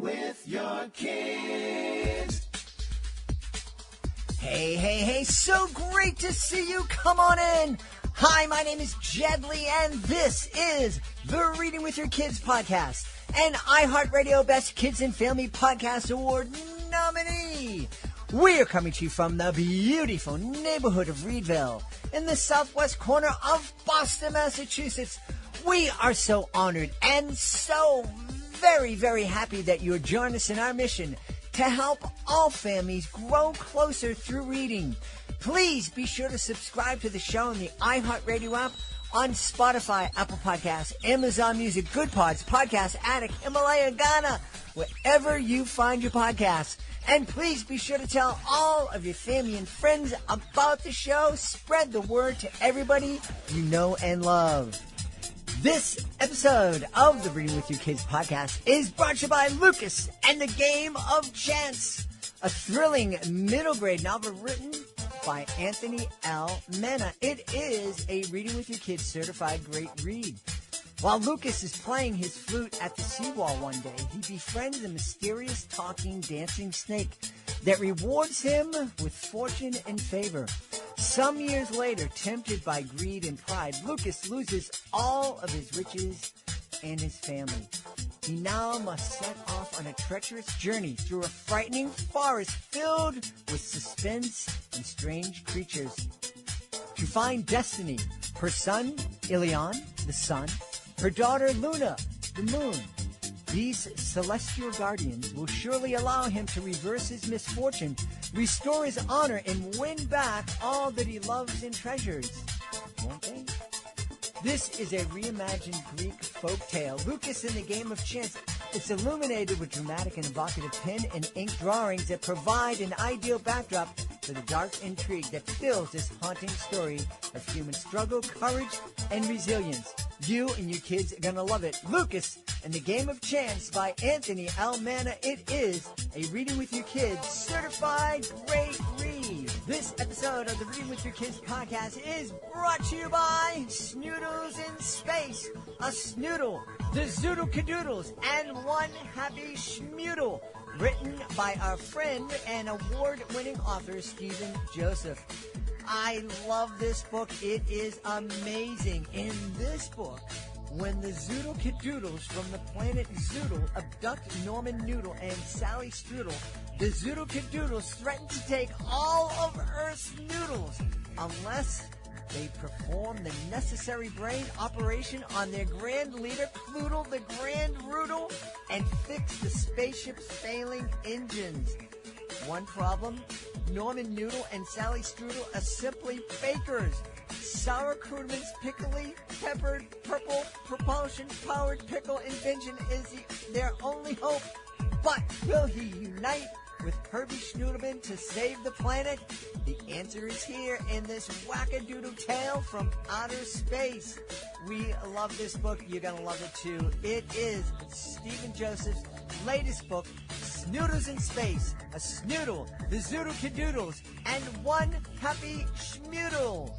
with your kids. Hey, so great to see you. Come on in. Hi, my name is Jed Lee, and this is the Reading with Your Kids podcast, an iHeartRadio Best Kids and Family Podcast Award nominee. We are coming to you from the beautiful neighborhood of Reedville in the southwest corner of Boston, Massachusetts. We are so honored and so very, very happy that you're joining us in our mission to help all families grow closer through reading. Please be sure to subscribe to the show on the iHeartRadio app, on Spotify, Apple Podcasts, Amazon Music, Good Pods, Podcast Addict, Himalaya, Ghana, wherever you find your podcasts. And please be sure to tell all of your family and friends about the show. Spread the word to everybody you know and love. This episode of the Reading with Your Kids podcast is brought to you by Lucas and the Game of Chance, a thrilling middle grade novel written by Anthony L. Mena. It is a Reading with Your Kids certified great read. While Lucas is playing his flute at the seawall one day, he befriends a mysterious talking dancing snake that rewards him with fortune and favor. Some years later, tempted by greed and pride, Lucas loses all of his riches and his family. He now must set off on a treacherous journey through a frightening forest filled with suspense and strange creatures. To find Destiny, her son, Ilion, the sun, her daughter, Luna, the moon. These celestial guardians will surely allow him to reverse his misfortune, restore his honor, and win back all that he loves and treasures. Won't they? This is a reimagined Greek folk tale, Lucas in the Game of Chance. It's illuminated with dramatic and evocative pen and ink drawings that provide an ideal backdrop for the dark intrigue that fills this haunting story of human struggle, courage, and resilience. You and your kids are going to love it. Lucas and the Game of Chance by Anthony L. Mena. It is a Reading with Your Kids certified great read. This episode of the Reading with Your Kids podcast is brought to you by Snoodles in Space. A snoodle, the Zoodle Cadoodles, and one happy schmoodle. Written by our friend and award-winning author, Stephen Joseph. I love this book. It is amazing. In this book, when the Zoodle Cadoodles from the planet Zoodle abduct Norman Noodle and Sally Strudel, the Zoodle Cadoodles threaten to take all of Earth's noodles unless they perform the necessary brain operation on their grand leader, Ploodle the Grand Roodle, and fix the spaceship's failing engines. One problem, Norman Noodle and Sally Strudel are simply fakers. Sauerkrautman's pickly, peppered, purple, propulsion-powered pickle invention is their only hope. But will he unite with Herbie Schnoodleman to save the planet? The answer is here in this wackadoodle tale from outer space. We love this book. You're going to love it too. It is Stephen Joseph's latest book, Snoodles in Space, a snoodle, the Zoodle Cadoodles, and one happy schmoodle.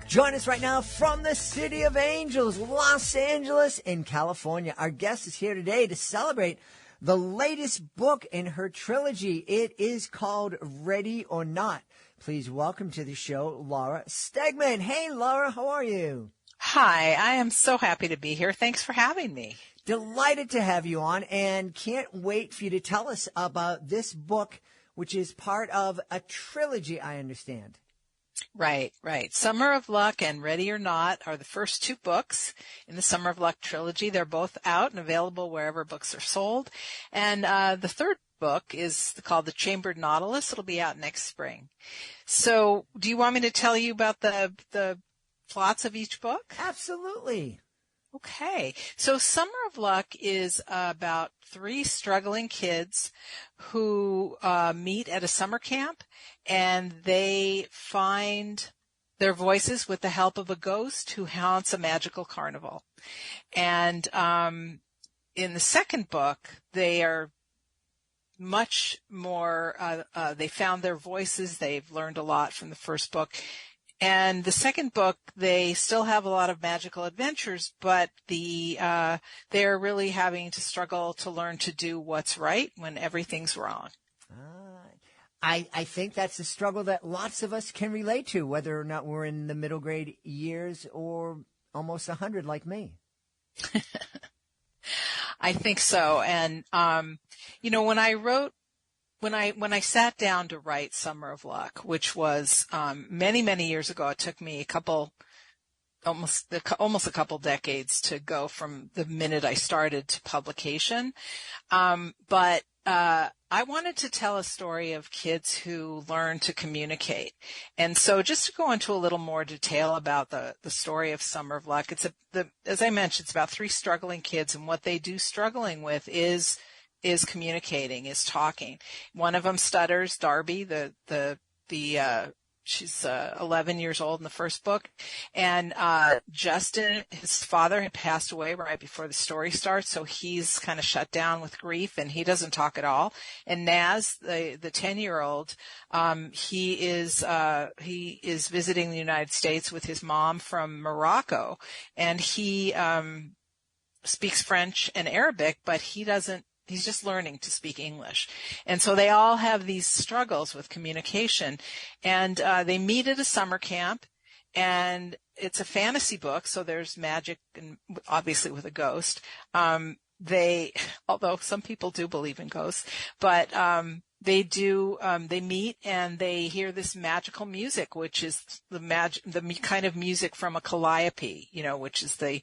Join us right now from the City of Angels, Los Angeles in California. Our guest is here today to celebrate the latest book in her trilogy. It is called Ready or Not. Please welcome to the show, Laura Stegman. Hey, Laura, how are you? Hi, I am so happy to be here. Thanks for having me. Delighted to have you on, and can't wait for you to tell us about this book, which is part of a trilogy, I understand. Right. Summer of Luck and Ready or Not are the first two books in the Summer of Luck trilogy. They're both out and available wherever books are sold. And the third book is called The Chambered Nautilus. It'll be out next spring. So do you want me to tell you about the plots of each book? Absolutely. Okay. So Summer of Luck is about three struggling kids who meet at a summer camp, and they find their voices with the help of a ghost who haunts a magical carnival. And in the second book, they are much more, they found their voices. They've learned a lot from the first book. And the second book, they still have a lot of magical adventures, but they're really having to struggle to learn to do what's right when everything's wrong. I think that's a struggle that lots of us can relate to, whether or not we're in the middle grade years or almost 100 like me. I think so. And, when I sat down to write Summer of Luck, which was, many, many years ago, it took me almost a couple decades to go from the minute I started to publication. But I wanted to tell a story of kids who learn to communicate. And so just to go into a little more detail about the story of Summer of Luck, as I mentioned, it's about 3 struggling kids, and what they do struggling with is communicating, is talking. One of them stutters, Darby, she's 11 years old in the first book. And Justin, his father had passed away right before the story starts, so he's kind of shut down with grief, and he doesn't talk at all. And Naz, the 10-year-old, he is visiting the United States with his mom from Morocco, and he speaks French and Arabic, but he's just learning to speak English. And so they all have these struggles with communication. And they meet at a summer camp, and it's a fantasy book, so there's magic and obviously with a ghost. Although some people do believe in ghosts, but they meet and they hear this magical music, which is the kind of music from a calliope, which is the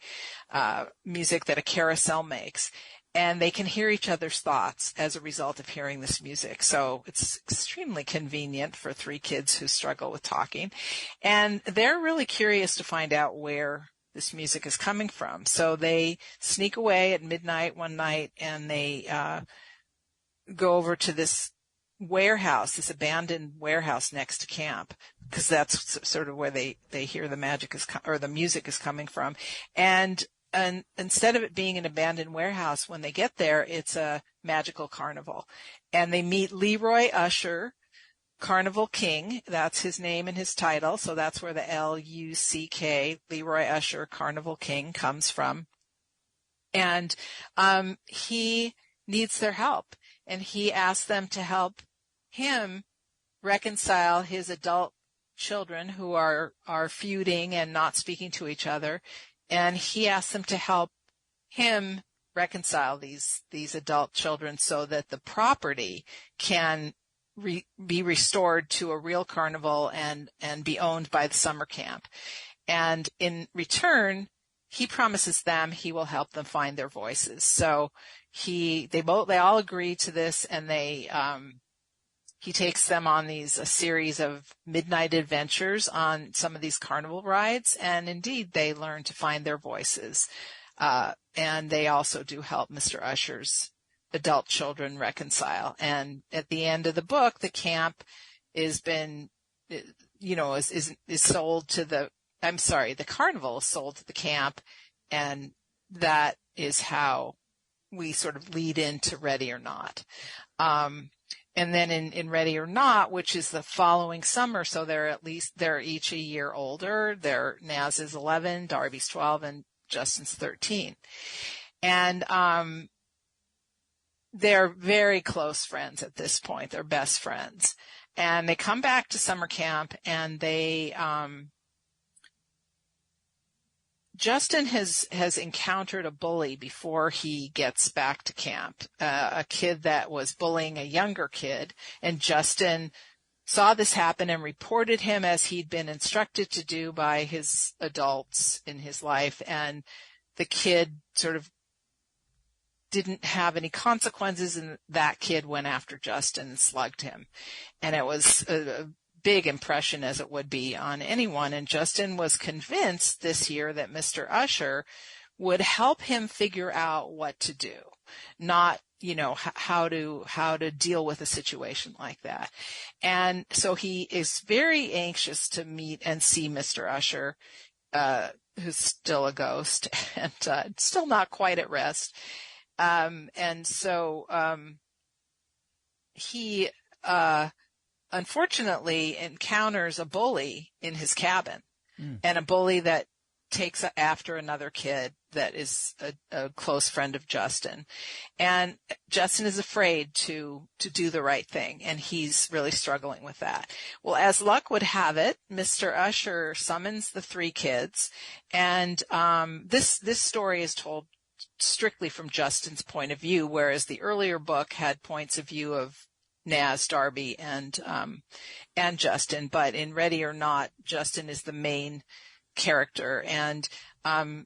music that a carousel makes. And they can hear each other's thoughts as a result of hearing this music. So it's extremely convenient for 3 kids who struggle with talking. And they're really curious to find out where this music is coming from. So they sneak away at midnight one night, and they go over to this warehouse, this abandoned warehouse next to camp, because that's sort of where they hear the music is coming from. And instead of it being an abandoned warehouse, when they get there, it's a magical carnival. And they meet Leroy Usher, Carnival King. That's his name and his title. So that's where the L-U-C-K, Leroy Usher, Carnival King, comes from. And he needs their help. And he asks them to help him reconcile his adult children who are feuding and not speaking to each other. And he asks them to help him reconcile these adult children so that the property can be restored to a real carnival and be owned by the summer camp. And in return, he promises them he will help them find their voices. So they all agree to this, and he takes them on a series of midnight adventures on some of these carnival rides, and indeed they learn to find their voices. And they also do help Mr. Usher's adult children reconcile. And at the end of the book, the camp is sold to the carnival is sold to the camp, and that is how we sort of lead into Ready or Not. And then in Ready or Not, which is the following summer, so they're each a year older. Naz is 11, Darby's 12, and Justin's 13. And they're very close friends at this point. They're best friends. And they come back to summer camp, and Justin has encountered a bully before he gets back to camp, a kid that was bullying a younger kid, and Justin saw this happen and reported him as he'd been instructed to do by his adults in his life, and the kid sort of didn't have any consequences, and that kid went after Justin and slugged him. And it was a big impression, as it would be on anyone. And Justin was convinced this year that Mr. Usher would help him figure out what to do, not, how to deal with a situation like that. And so he is very anxious to meet and see Mr. Usher, who's still a ghost and still not quite at rest. And so he unfortunately encounters a bully in his cabin, and a bully that takes after another kid that is a close friend of Justin. And Justin is afraid to do the right thing, and he's really struggling with that. Well, as luck would have it, Mr. Usher summons the three kids, and this story is told strictly from Justin's point of view, whereas the earlier book had points of view of Naz, Darby, and Justin. But in Ready or Not, Justin is the main character, and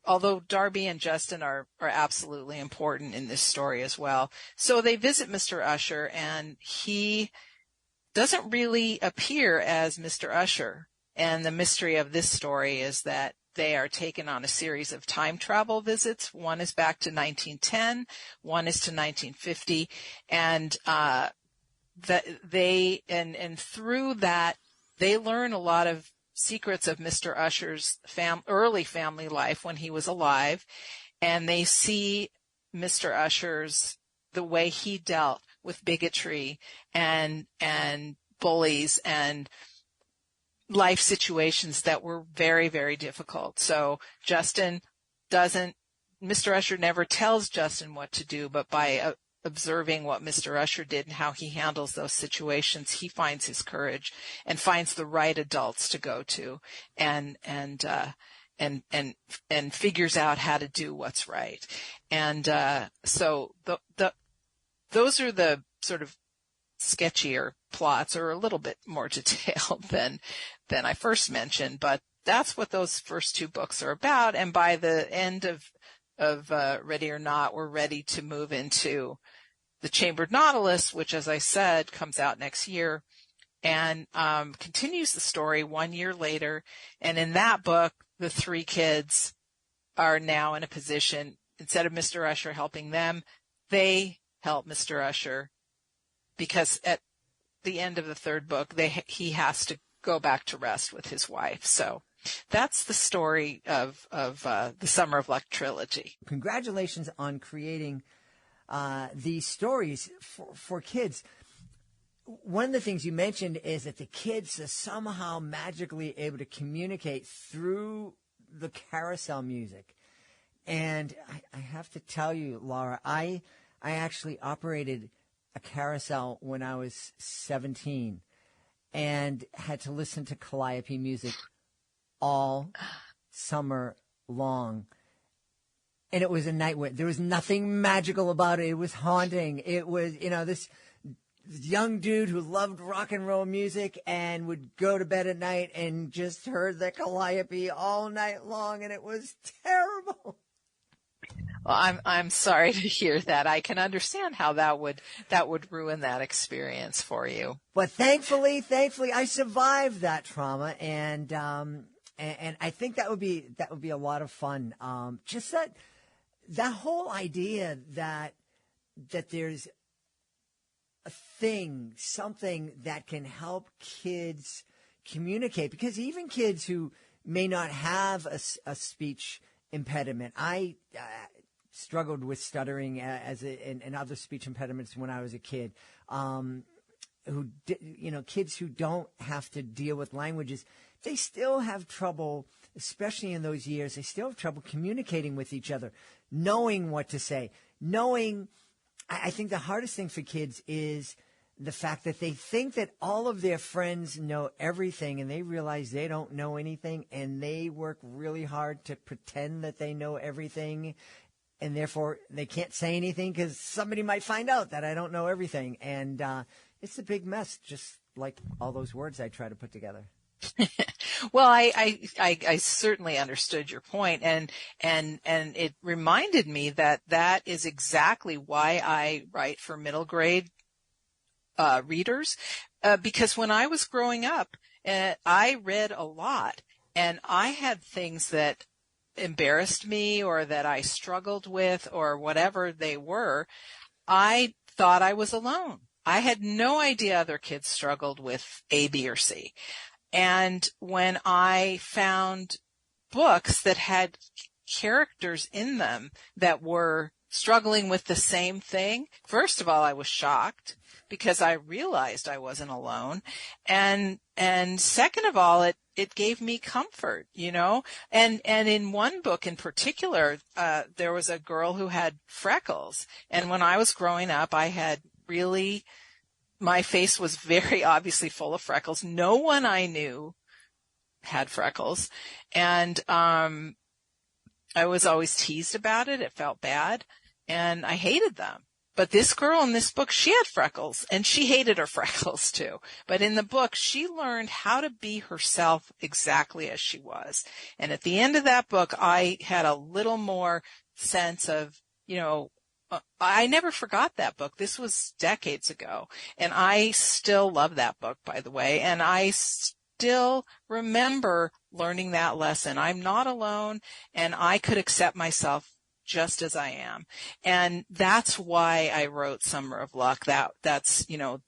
although Darby and Justin are absolutely important in this story as well. So they visit Mr. Usher, and he doesn't really appear as Mr. Usher. And the mystery of this story is that they are taken on a series of time travel visits. One is back to 1910, one is to 1950, and through that they learn a lot of secrets of Mr. Usher's early family life when he was alive, and they see Mr. Usher's, the way he dealt with bigotry and bullies and life situations that were very, very difficult. So Mr. Usher never tells Justin what to do, but by observing what Mr. Usher did and how he handles those situations, he finds his courage and finds the right adults to go to and figures out how to do what's right. And so those are the sort of sketchier plots, or a little bit more detailed than I first mentioned, but that's what those first two books are about. And by the end of Ready or Not, we're ready to move into the Chambered Nautilus, which, as I said, comes out next year, and continues the story 1 year later. And in that book, the three kids are now in a position, instead of Mr. Usher helping them, they help Mr. Usher, because at the end of the third book, he has to go back to rest with his wife. So that's the story of the Summer of Luck trilogy. Congratulations on creating these stories for kids. One of the things you mentioned is that the kids are somehow magically able to communicate through the carousel music. And I have to tell you, Laura, I actually operated a carousel when I was 17 and had to listen to calliope music all summer long. And it was a nightmare. There was nothing magical about it. It was haunting. It was, this young dude who loved rock and roll music and would go to bed at night and just heard the calliope all night long, and it was terrible. Well, I'm sorry to hear that. I can understand how that would ruin that experience for you. But thankfully, I survived that trauma, and I think that would be a lot of fun. Just that whole idea that there's a something that can help kids communicate, because even kids who may not have a speech impediment, I struggled with stuttering and other speech impediments when I was a kid. Kids who don't have to deal with languages, they still have trouble, especially in those years. They still have trouble communicating with each other, knowing what to say, I think the hardest thing for kids is the fact that they think that all of their friends know everything, and they realize they don't know anything, and they work really hard to pretend that they know everything, and therefore they can't say anything because somebody might find out that I don't know everything. And it's a big mess, just like all those words I try to put together. Well, I certainly understood your point, and it reminded me that is exactly why I write for middle grade readers, because when I was growing up, I read a lot, and I had things that embarrassed me or that I struggled with or whatever they were. I thought I was alone. I had no idea other kids struggled with A, B, or C. And when I found books that had characters in them that were struggling with the same thing. First of all, I was shocked because I realized I wasn't alone. And second of all, it gave me comfort, you know, and in one book in particular, there was a girl who had freckles. And when I was growing up, my face was very obviously full of freckles. No one I knew had freckles. And, I was always teased about it. It felt bad and I hated them. But this girl in this book, she had freckles and she hated her freckles too. But in the book, she learned how to be herself exactly as she was. And at the end of that book, I had a little more sense of, you know, I never forgot that book. This was decades ago. And I still love that book, by the way. And I still remember learning that lesson. I'm not alone and I could accept myself just as I am. And that's why I wrote Summer of Luck. That's, you know,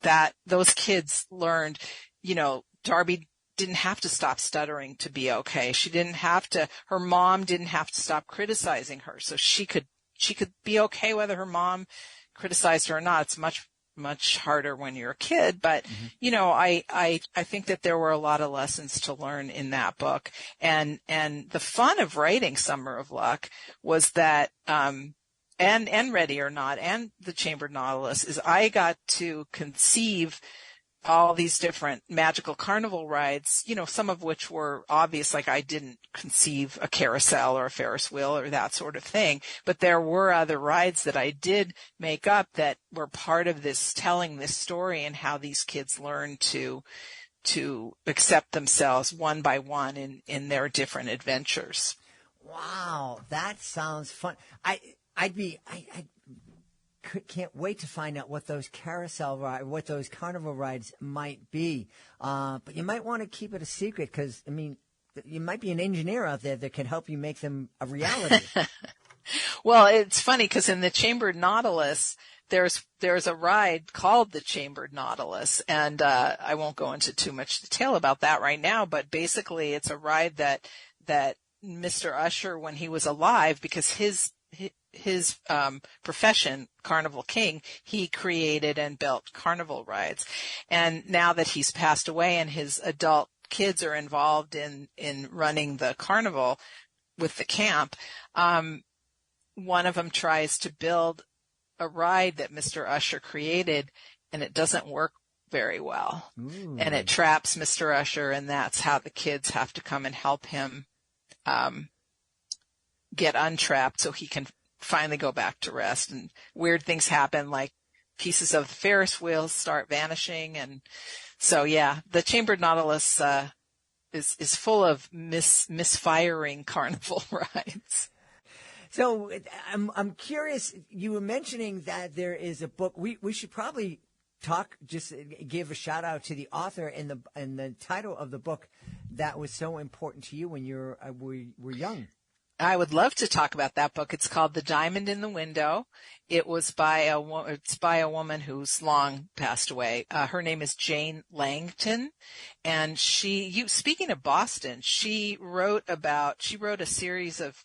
that those kids learned, you know, Darby didn't have to stop stuttering to be okay. Her mom didn't have to stop criticizing her. So she could be okay whether her mom criticized her or not. It's much harder when you're a kid, but you know, I think that there were a lot of lessons to learn in that book. And the fun of writing Summer of Luck was that, and Ready or Not and the Chambered Nautilus is I got to conceive all these different magical carnival rides, you know, some of which were obvious, like I didn't conceive a carousel or a Ferris wheel or that sort of thing. But there were other rides that I did make up that were part of this, telling this story and how these kids learn to accept themselves one by one in their different adventures. Wow, that sounds fun. I can't wait to find out what those what those carnival rides might be. But you might want to keep it a secret because, I mean, you might be an engineer out there that can help you make them a reality. Well, it's funny because in the Chambered Nautilus, there's a ride called the Chambered Nautilus, and I won't go into too much detail about that right now, but basically it's a ride that Mr. Usher, when he was alive, because his profession, Carnival King, he created and built carnival rides. And now that he's passed away and his adult kids are involved in running the carnival with the camp, one of them tries to build a ride that Mr. Usher created, and it doesn't work very well. Ooh. And it traps Mr. Usher, and that's how the kids have to come and help him get untrapped so he can finally go back to rest. And weird things happen, like pieces of the Ferris wheels start vanishing. And so, yeah, the Chambered Nautilus is full of misfiring carnival rides. So I'm curious, you were mentioning that there is a book. We should probably just give a shout out to the author and the title of the book that was so important to you when you were young. I would love to talk about that book. It's called The Diamond in the Window. It's by a woman who's long passed away. Her name is Jane Langton, and speaking of Boston, she wrote a series of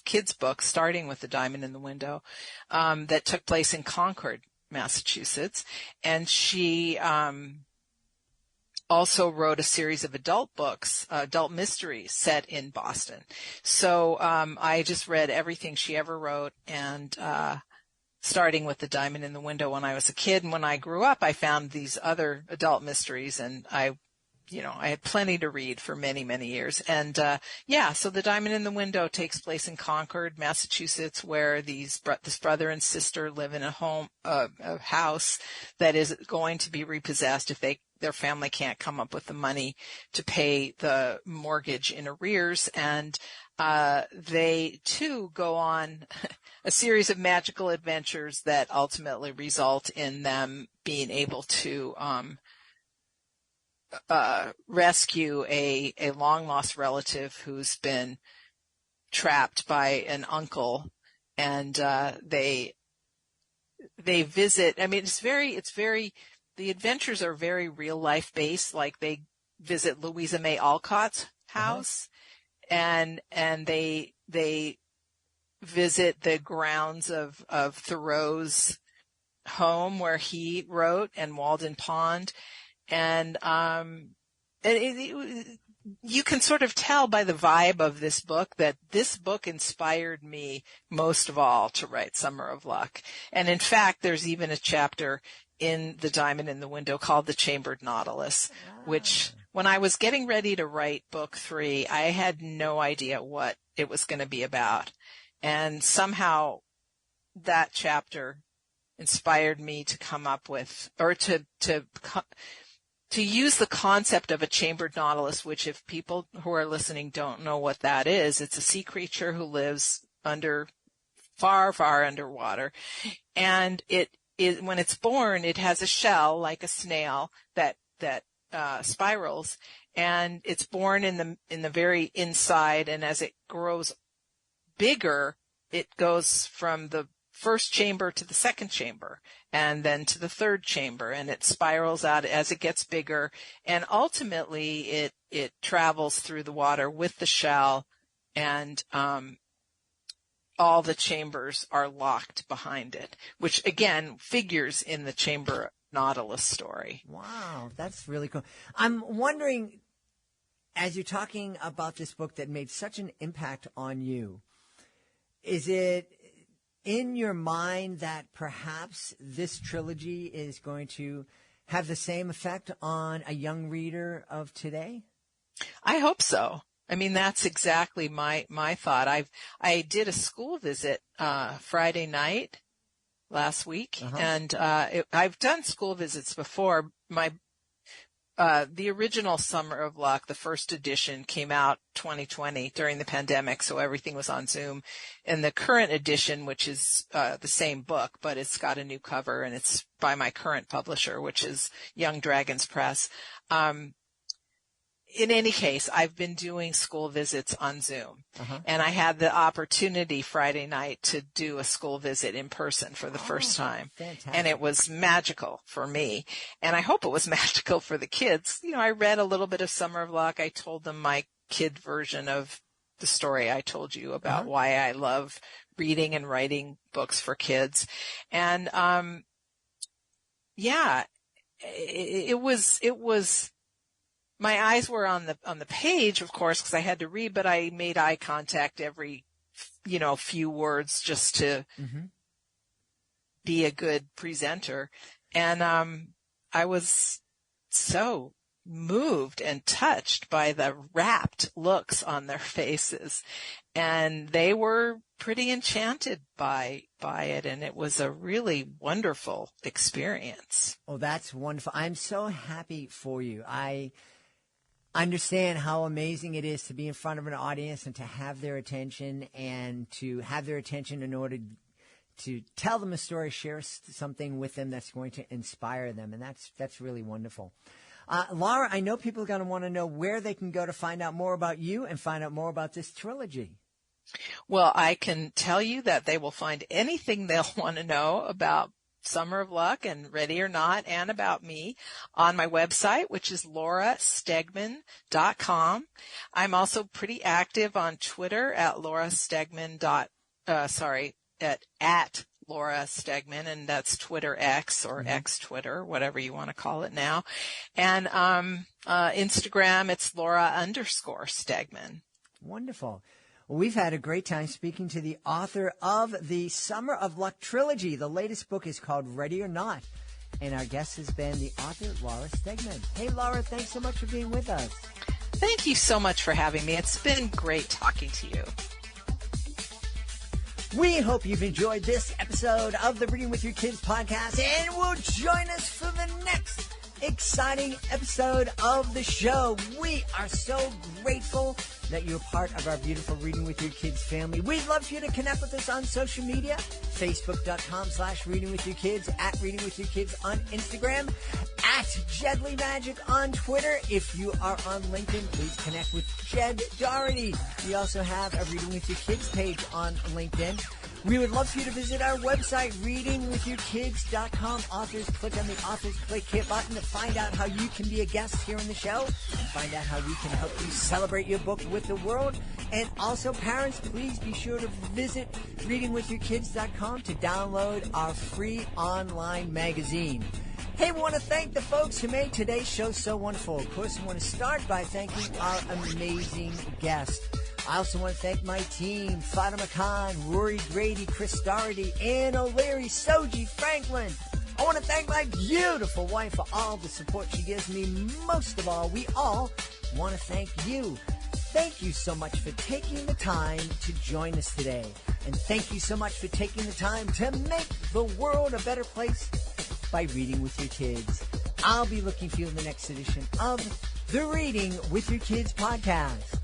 kids books starting with The Diamond in the Window, that took place in Concord, Massachusetts. And she, also wrote a series of adult books, adult mysteries set in Boston. So I just read everything she ever wrote, and starting with The Diamond in the Window when I was a kid. And when I grew up, I found these other adult mysteries, and I had plenty to read for many, many years. And so The Diamond in the Window takes place in Concord, Massachusetts, where this brother and sister live in a house that is going to be repossessed if their family can't come up with the money to pay the mortgage in arrears. And they too go on a series of magical adventures that ultimately result in them being able to rescue a long lost relative who's been trapped by an uncle. And they visit. I mean, it's very the adventures are very real life based. Like they visit Louisa May Alcott's house, and they visit the grounds of Thoreau's home where he wrote, and Walden Pond. And you can sort of tell by the vibe of this book that this book inspired me most of all to write Summer of Luck. And in fact, there's even a chapter in The Diamond in the Window called The Chambered Nautilus, which when I was getting ready to write book 3, I had no idea what it was going to be about. And somehow that chapter inspired me to come up with, or to use the concept of a chambered nautilus, which if people who are listening don't know what that is, it's a sea creature who lives far, far underwater. And when it's born, it has a shell like a snail that spirals, and it's born in the very inside. And as it grows bigger, it goes from the first chamber to the second chamber, and then to the third chamber, and it spirals out as it gets bigger, and ultimately it travels through the water with the shell, and all the chambers are locked behind it, which again figures in the Chamber Nautilus story. Wow, that's really cool. I'm wondering, as you're talking about this book that made such an impact on you, is it in your mind that perhaps this trilogy is going to have the same effect on a young reader of today? I hope so. I mean, that's exactly my thought. I did a school visit Friday night last week, and I've done school visits before. The original Summer of Luck, the first edition, came out 2020 during the pandemic, so everything was on Zoom. And the current edition, which is the same book, but it's got a new cover, and it's by my current publisher, which is Young Dragons Press. In any case, I've been doing school visits on Zoom, and I had the opportunity Friday night to do a school visit in person for the first time. Fantastic. And it was magical for me, and I hope it was magical for the kids. You know, I read a little bit of Summer of Luck. I told them my kid version of the story I told you about why I love reading and writing books for kids. And, it was, my eyes were on the page, of course, because I had to read, but I made eye contact every, few words just to be a good presenter. And I was so moved and touched by the rapt looks on their faces. And they were pretty enchanted by it, and it was a really wonderful experience. Oh, that's wonderful. I'm so happy for you. I understand how amazing it is to be in front of an audience and to have their attention, and to have their attention in order to tell them a story, share something with them that's going to inspire them. And that's really wonderful. Laura, I know people are going to want to know where they can go to find out more about you and find out more about this trilogy. Well, I can tell you that they will find anything they'll want to know about Summer of Luck and Ready or Not, and about me on my website, which is laurastegman.com. I'm also pretty active on Twitter at Laura Stegman at Laura Stegman, and that's Twitter X or X Twitter, whatever you want to call it now. And Instagram, it's Laura_Stegman. Wonderful. Well, we've had a great time speaking to the author of the Summer of Luck trilogy. The latest book is called Ready or Not, and our guest has been the author, Laura Stegman. Hey, Laura, thanks so much for being with us. Thank you so much for having me. It's been great talking to you. We hope you've enjoyed this episode of the Reading with Your Kids podcast, and will join us for the next exciting episode of the show. We are so grateful that you're part of our beautiful Reading with Your Kids family. We'd love for you to connect with us on social media, facebook.com/readingwithyourkids, at Reading with Your Kids on Instagram, at Jedley Magic on Twitter. If you are on LinkedIn, please connect with Jed Doherty. We also have a Reading with Your Kids page on LinkedIn. We would love for you to visit our website, readingwithyourkids.com. Authors, click on the Authors Click Here button to find out how you can be a guest here in the show and find out how we can help you celebrate your book with the world. And also, parents, please be sure to visit readingwithyourkids.com to download our free online magazine. Hey, we want to thank the folks who made today's show so wonderful. Of course, we want to start by thanking our amazing guest. I also want to thank my team, Fatima Khan, Rory Grady, Chris Doherty, Ann O'Leary, Soji Franklin. I want to thank my beautiful wife for all the support she gives me. Most of all, we all want to thank you. Thank you so much for taking the time to join us today. And thank you so much for taking the time to make the world a better place by reading with your kids. I'll be looking for you in the next edition of the Reading with Your Kids podcast.